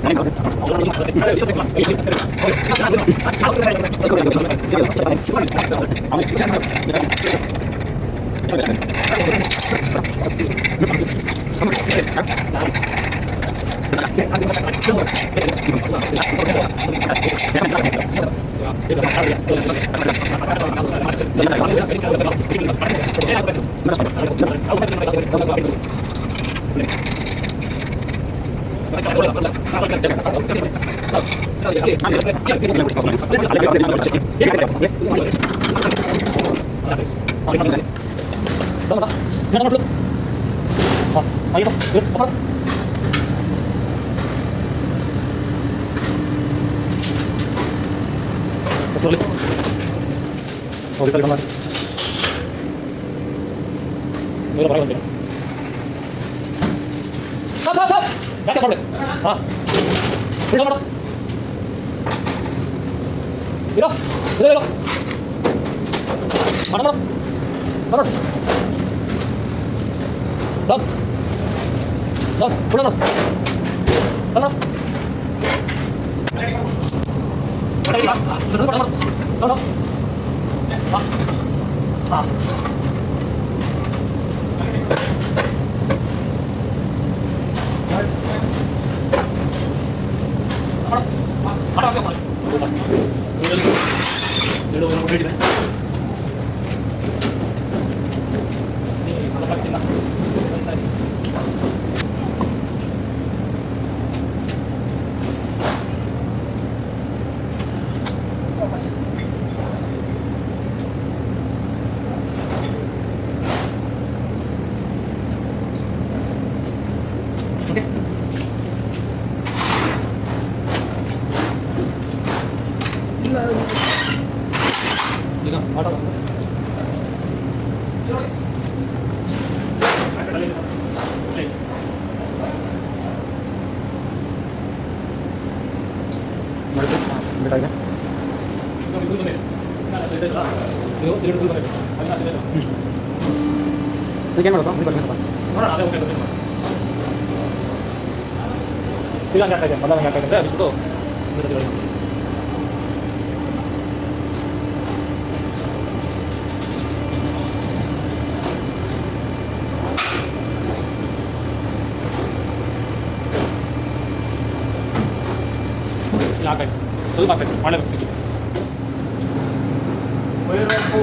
ಏನು ಮಾಡೋದು ಹಾಕಾಯ್ತು ಸ್ವಲ್ಪ ಹಾಕಾಯ್ತು ಮಾಡಬೇಕು. ವೈರಪ್ಪು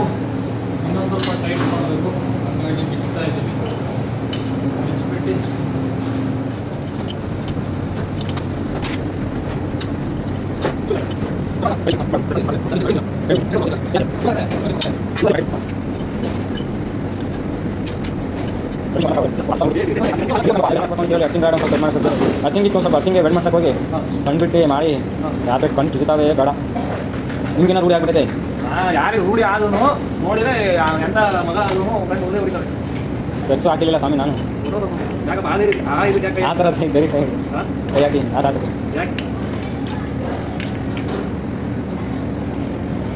ಇನ್ನೊಂದು ಸ್ವಲ್ಪ ಟೈಟ್ ಮಾಡಬೇಕು, ಹಂಗಾಗಿ ಬಿಚ್ತಾ ಇದ್ದೀವಿ. ಬಿಚ್ಚಿಬಿಟ್ಟು ಅರ್ತಿಂಗಿತ್ತು ಸ್ವಲ್ಪ ಅರ್ತಿಂಗೆ ವೆಡ್ ಮಾಡ್ಸಕ್ಕೆ ಹೋಗಿ ಕಂಡುಬಿಟ್ಟು ಮಾಡಿ ಯಾಕೆ ಕಣ್ಣು ತಿರುತಾವೆ ಬೇಡ. ನಿಮ್ಗೇನ ರೂಢಿ ಆಗ್ಬಿಟ್ಟಿದೆ. ಯಾರಿಗೆ ರೂಢಿ ಆದ್ರೂ ನೋಡಿದ್ರೆ ಎಂತ ಮಗ ಆದ್ರೂ ಕಣ್ಣು ಉಳಿದೇ ಹೊಡಿತಾರೆ. ಬೆಕ್ಸು ಹಾಕಿಲ್ಲ ಸ್ವಾಮಿ ನಾನು ಆ ಥರ ಬೇರೆ ಸೈ ಯಾಕೆ ಆ ಸಾಸಕ್ಕೆ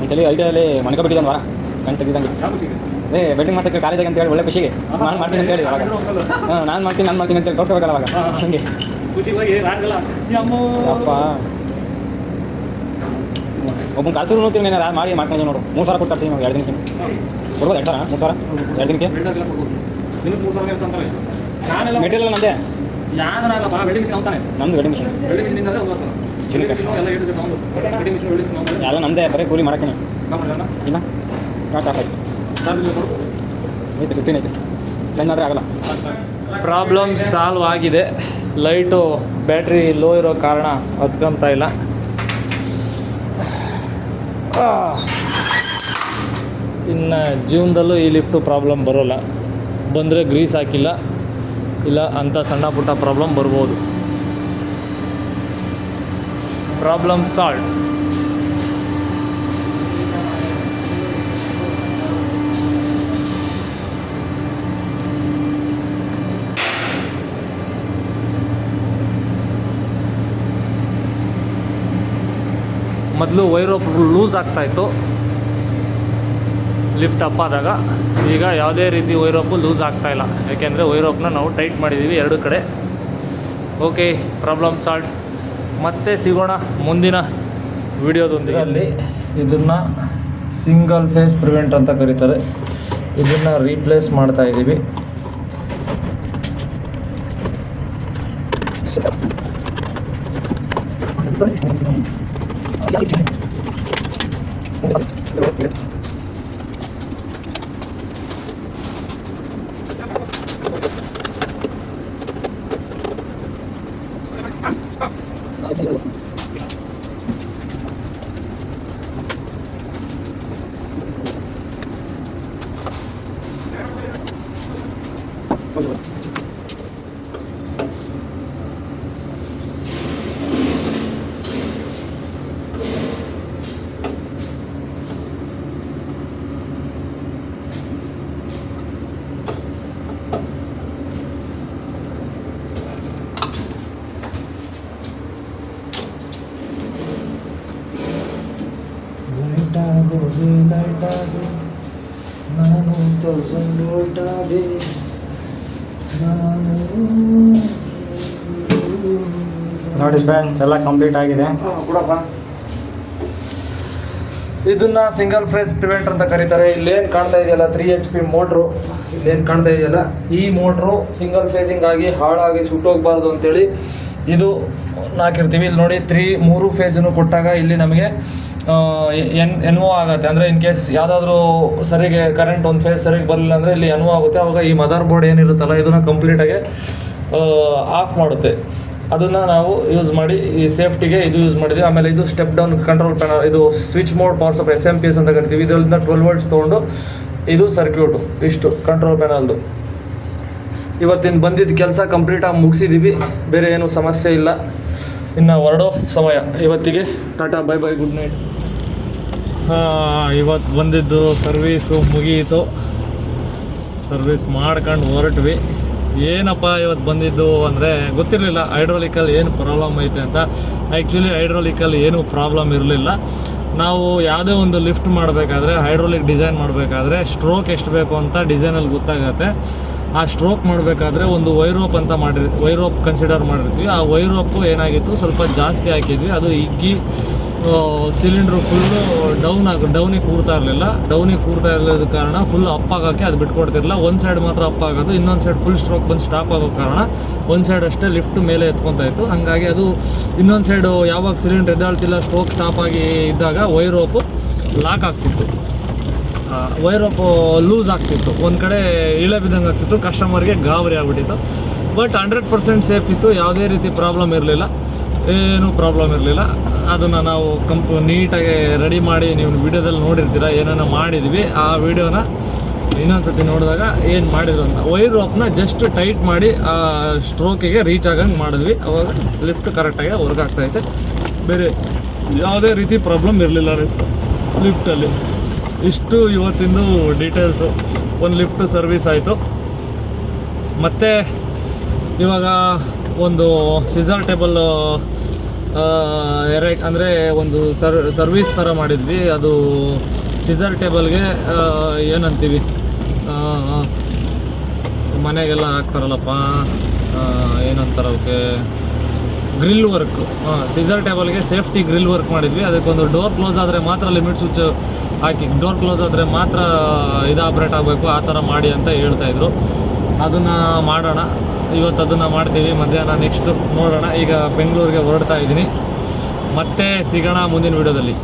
ಒಂದ್ಸಲಿ ಐಡಿಯಲ್ಲಿ ಮನೆಗೆ ಬಿಟ್ಟಿದ್ದೆ ಒಂದು ವಾರ ಕಣ್ಣು ತೆಗಿದಂಗೆ. ವೆಡ್ಡಿಂಗ್ ಮಾಡ್ಸಕ್ಕೆ ಕಾಲೇಜಿಗೆ ಅಂತ ಹೇಳಿ ಒಳ್ಳೆ ಖುಷಿಗೆ ನಾನು ಮಾಡ್ತೀನಿ ಅಂತ ಹೇಳಿ ಅವಾಗ ನಾನು ಮಾಡ್ತೀನಿ ಅಂತ ಹೇಳಿ ತೋರಿಸ್ಬೇಕಲ್ಲ ಅವಾಗ ಹಂಗೆ ಅಪ್ಪ ಒಬ್ಬನ ಕಾಸು ನೋಡ್ತೀನಿ ನಾನು ಮಾಡಿ ಮಾಡ್ಕೊಂಡು ನೋಡು 3 ಸಾವಿರ ಕೊಡ್ತಾರೆ ಸರಿ ನಾವು 2 ದಿನಕ್ಕೆ ಕೊಡ್ಬೋದು 2 ಸಾವಿರ 3 ಸಾವಿರ 2 ದಿನಕ್ಕೆ ಮೆಟೀರಿಯಲ್ ನಂದೇ ನಮ್ದು ವೆಡ್ಡಿಂಗ್ ಮಿಷನ್ ಎಲ್ಲ ನಮ್ಮದೇ ಬರೀ ಕೂಲಿ ಮಾಡಕ್ಕೆ ಇಲ್ಲ ಸ್ಟಾಪ್ ಆಯ್ತು ಐತೆ 15 ಐತೆ 10 ಆದರೆ ಆಗಲ್ಲ. ಪ್ರಾಬ್ಲಮ್ ಸಾಲ್ವ್ ಆಗಿದೆ. ಲೈಟು ಬ್ಯಾಟ್ರಿ ಲೋ ಇರೋ ಕಾರಣ ಹತ್ಕೊಂತ ಇಲ್ಲ. ಇನ್ನು ಜೀವನದಲ್ಲೂ ಈ ಲಿಫ್ಟು ಪ್ರಾಬ್ಲಮ್ ಬರೋಲ್ಲ. ಬಂದರೆ ಗ್ರೀಸ್ ಹಾಕಿಲ್ಲ, ಇಲ್ಲ ಅಂಥ ಸಣ್ಣ ಪುಟ್ಟ ಪ್ರಾಬ್ಲಮ್ ಬರ್ಬೋದು. Problem solve. ಮೊದಲು ವೈರೋಪ್ ಲೂಸ್ ಆಗ್ತಾಯಿತ್ತು ಲಿಫ್ಟ್ ಅಪ್ ಆದಾಗ. ಈಗ ಯಾವುದೇ ರೀತಿ ವೈರೋಪು ಲೂಸ್ ಆಗ್ತಾಯಿಲ್ಲ, ಯಾಕೆಂದರೆ ವೈರೋಪ್ನ ನಾವು ಟೈಟ್ ಮಾಡಿದ್ದೀವಿ 2 ಕಡೆ. Okay, problem solve. ಮತ್ತೆ ಸಿಗೋಣ ಮುಂದಿನ ವಿಡಿಯೋದೊಂದಿಗೆ. ಅಲ್ಲಿ ಇದನ್ನು ಸಿಂಗಲ್ ಫೇಸ್ ಪ್ರಿವೆಂಟರ್ ಅಂತ ಕರೀತಾರೆ. ಇದನ್ನು ರೀಪ್ಲೇಸ್ ಮಾಡ್ತಾ ಇದ್ದೀವಿ. ನಾನು 1000 ವೋಲ್ಟ್ ಆಗಿ ನೋಡಿ ಫ್ರೆಂಡ್ಸ್, ಎಲ್ಲ ಕಂಪ್ಲೀಟ್ ಆಗಿದೆ. ಇದನ್ನ ಸಿಂಗಲ್ ಫೇಸ್ ಪ್ರಿವೆಂಟರ್ ಅಂತ ಕರೀತಾರೆ. ಇಲ್ಲೇನು ಕಾಣ್ತಾ ಇದೆಯಲ್ಲ 3 HP ಮೋಟ್ರು, ಇಲ್ಲೇನು ಕಾಣ್ತಾ ಇದೆಯಲ್ಲ ಈ ಮೋಟ್ರು ಸಿಂಗಲ್ ಫೇಸಿಂಗ್ ಆಗಿ ಹಾಳಾಗಿ ಸುಟ್ಟೋಗ್ಬಾರ್ದು ಅಂತೇಳಿ ಇದು ಹಾಕಿರ್ತೀವಿ. ಇಲ್ಲಿ ನೋಡಿ 3 ಫೇಸನ್ನು ಕೊಟ್ಟಾಗ ಇಲ್ಲಿ ನಮಗೆ ಎನ್ವೋ ಆಗುತ್ತೆ. ಅಂದರೆ ಇನ್ ಕೇಸ್ ಯಾವುದಾದ್ರೂ ಸರಿಗೆ ಕರೆಂಟ್ ಒಂದು ಫೇಸ್ ಸರಿಗೆ ಬರಲಿಲ್ಲ ಅಂದರೆ ಇಲ್ಲಿ ಎನ್ವೋ ಆಗುತ್ತೆ. ಆವಾಗ ಈ ಮದರ್ ಬೋರ್ಡ್ ಏನಿರುತ್ತಲ್ಲ ಇದನ್ನು ಕಂಪ್ಲೀಟಾಗಿ ಆಫ್ ಮಾಡುತ್ತೆ. ಅದನ್ನು ನಾವು ಯೂಸ್ ಮಾಡಿ ಈ ಸೇಫ್ಟಿಗೆ ಇದು ಯೂಸ್ ಮಾಡಿದ್ವಿ. ಆಮೇಲೆ ಇದು ಸ್ಟೆಪ್ ಡೌನ್ ಕಂಟ್ರೋಲ್ ಪ್ಯಾನಲ್, ಇದು switch mode power supply SMP ಅಂತ ಕರಿತೀವಿ. ಇದರಿಂದ 12 ವೋಲ್ಟ್ಸ್ ತೊಗೊಂಡು ಇದು ಸರ್ಕ್ಯೂಟು, ಇಷ್ಟು ಕಂಟ್ರೋಲ್ ಪ್ಯಾನಲ್ದು. ಇವತ್ತಿನ ಬಂದಿದ್ದ ಕೆಲಸ ಕಂಪ್ಲೀಟಾಗಿ ಮುಗಿಸಿದ್ದೀವಿ. ಬೇರೆ ಏನೂ ಸಮಸ್ಯೆ ಇಲ್ಲ. ಇನ್ನು ಹೊರಡೋ ಸಮಯ ಇವತ್ತಿಗೆ. Tata, bye bye, good night. ಇವತ್ತು ಬಂದಿದ್ದು ಸರ್ವೀಸು ಮುಗಿಯಿತು. ಸರ್ವೀಸ್ ಮಾಡ್ಕೊಂಡು ಹೊರಟ್ವಿ. ಏನಪ್ಪ ಇವತ್ತು ಬಂದಿದ್ದು ಅಂದರೆ ಗೊತ್ತಿರಲಿಲ್ಲ ಹೈಡ್ರೋಲಿಕಲ್ಲಿ ಏನು ಪ್ರಾಬ್ಲಮ್ ಐತೆ ಅಂತ. ಆ್ಯಕ್ಚುಲಿ ಹೈಡ್ರೋಲಿಕಲ್ಲಿ ಏನೂ ಪ್ರಾಬ್ಲಮ್ ಇರಲಿಲ್ಲ. ನಾವು ಯಾವುದೇ ಒಂದು ಲಿಫ್ಟ್ ಮಾಡಬೇಕಾದ್ರೆ, ಹೈಡ್ರೋಲಿಕ್ ಡಿಸೈನ್ ಮಾಡಬೇಕಾದ್ರೆ ಸ್ಟ್ರೋಕ್ ಎಷ್ಟು ಬೇಕು ಅಂತ ಡಿಸೈನಲ್ಲಿ ಗೊತ್ತಾಗುತ್ತೆ. ಆ ಸ್ಟ್ರೋಕ್ ಮಾಡಬೇಕಾದ್ರೆ ಒಂದು ವೈರೋಪ್ ಅಂತ ವೈರೋಪ್ ಕನ್ಸಿಡರ್ ಮಾಡಿರ್ತೀವಿ. ಆ ವೈರೋಪು ಏನಾಗಿತ್ತು, ಸ್ವಲ್ಪ ಜಾಸ್ತಿ ಹಾಕಿದ್ವಿ. ಅದು ಹಿಗ್ಗಿ ಸಿಲಿಂಡ್ರು ಫುಲ್ಲು ಡೌನಿಗೆ ಕೂರ್ತಾ ಇರಲಿಲ್ಲ. ಡೌನಿಗೆ ಕೂರ್ತಾ ಇರಲಿದ್ದ ಕಾರಣ ಫುಲ್ ಅಪ್ ಆಗೋಕ್ಕೆ ಅದು ಬಿಟ್ಕೊಡ್ತಿರಲಿಲ್ಲ. ಒಂದು ಸೈಡ್ ಮಾತ್ರ ಅಪ್ ಆಗೋದು, ಇನ್ನೊಂದು ಸೈಡ್ ಫುಲ್ ಸ್ಟ್ರೋಕ್ ಬಂದು ಸ್ಟಾಪ್ ಆಗೋ ಕಾರಣ ಒಂದು ಸೈಡ್ ಅಷ್ಟೇ ಲಿಫ್ಟ್ ಮೇಲೆ ಎತ್ಕೊತಾ ಇತ್ತು. ಹಾಗಾಗಿ ಅದು ಇನ್ನೊಂದು ಸೈಡು ಯಾವಾಗ ಸಿಲಿಂಡ್ರ್ ಎದ್ದಾಳ್ತಿಲ್ಲ, ಸ್ಟ್ರೋಕ್ ಸ್ಟಾಪ್ ಆಗಿ ಇದ್ದಾಗ ವೈರೋಪು ಲಾಕ್ ಆಗ್ತಿತ್ತು, ವೈರೋಪು ಲೂಸ್ ಆಗ್ತಿತ್ತು, ಒಂದು ಕಡೆ ಇಳೆ ಬಿದ್ದಂಗೆ ಆಗ್ತಿತ್ತು. ಕಸ್ಟಮರ್ಗೆ ಗಾಬರಿ ಆಗಿಬಿಟ್ಟಿತ್ತು. ಬಟ್ 100% ಸೇಫ್ ಇತ್ತು. ಯಾವುದೇ ರೀತಿ ಪ್ರಾಬ್ಲಮ್ ಇರಲಿಲ್ಲ, ಏನೂ ಪ್ರಾಬ್ಲಮ್ ಇರಲಿಲ್ಲ. ಅದನ್ನು ನಾವು ನೀಟಾಗಿ ರೆಡಿ ಮಾಡಿ ನೀವು ವಿಡಿಯೋದಲ್ಲಿ ನೋಡಿರ್ತೀರ ಏನೇನೋ ಮಾಡಿದ್ವಿ. ಆ ವಿಡಿಯೋನ ಇನ್ನೊಂದ್ಸತಿ ನೋಡಿದಾಗ ಏನು ಮಾಡಿದ್ರು ಅಂತ. ವೈರ್ ರೋಪ್ನ ಜಸ್ಟ್ ಟೈಟ್ ಮಾಡಿ ಆ ಸ್ಟ್ರೋಕಿಗೆ ರೀಚ್ ಆಗಂಗೆ ಮಾಡಿದ್ವಿ. ಅವಾಗ ಲಿಫ್ಟ್ ಕರೆಕ್ಟಾಗಿ ವರ್ಕ್ ಆಗ್ತಾಯಿದೆ. ಬೇರೆ ಯಾವುದೇ ರೀತಿ ಪ್ರಾಬ್ಲಮ್ ಇರಲಿಲ್ಲ ಲಿಫ್ಟಲ್ಲಿ. ಇಷ್ಟು ಇವತ್ತಿಂದು ಡೀಟೇಲ್ಸು. ಒಂದು ಲಿಫ್ಟ್ ಸರ್ವಿಸ್ ಆಯಿತು. ಮತ್ತು ಇವಾಗ ಒಂದು ಸಿಸರ್ ಟೇಬಲ್ ಅಂದರೆ ಒಂದು ಸರ್ವಿಸ್ ಥರ ಮಾಡಿದ್ವಿ. ಅದು ಸಿಸರ್ ಟೇಬಲ್ಗೆ ಏನಂತೀವಿ, ಮನೆಗೆಲ್ಲ ಹಾಕ್ತಾರಲ್ಲಪ್ಪ, ಏನಂತಾರೆ ಅವಕ್ಕೆ, ಗ್ರಿಲ್ ವರ್ಕ್. ಸಿಸರ್ ಟೇಬಲ್ಗೆ ಸೇಫ್ಟಿ ಗ್ರಿಲ್ ವರ್ಕ್ ಮಾಡಿದ್ವಿ. ಅದಕ್ಕೊಂದು ಡೋರ್ ಕ್ಲೋಸ್ ಆದರೆ ಮಾತ್ರ ಲಿಮಿಟ್ ಸ್ವಿಚ್ ಹಾಕಿ, ಡೋರ್ ಕ್ಲೋಸ್ ಆದರೆ ಮಾತ್ರ ಇದು ಆಪ್ರೇಟ್ ಆಗಬೇಕು, ಆ ಥರ ಮಾಡಿ ಅಂತ ಹೇಳ್ತಾಯಿದ್ರು. ಅದನ್ನು ಮಾಡೋಣ ಇವತ್ತು. ಅದನ್ನು ಮಾಡ್ತೀವಿ ಮಧ್ಯಾಹ್ನ. ನೆಕ್ಸ್ಟ್ ನೋಡೋಣ. ಈಗ ಬೆಂಗಳೂರಿಗೆ ಹೊರಡ್ತಾ ಇದ್ದೀನಿ. ಮತ್ತೆ ಸಿಗೋಣ ಮುಂದಿನ ವೀಡಿಯೋದಲ್ಲಿ.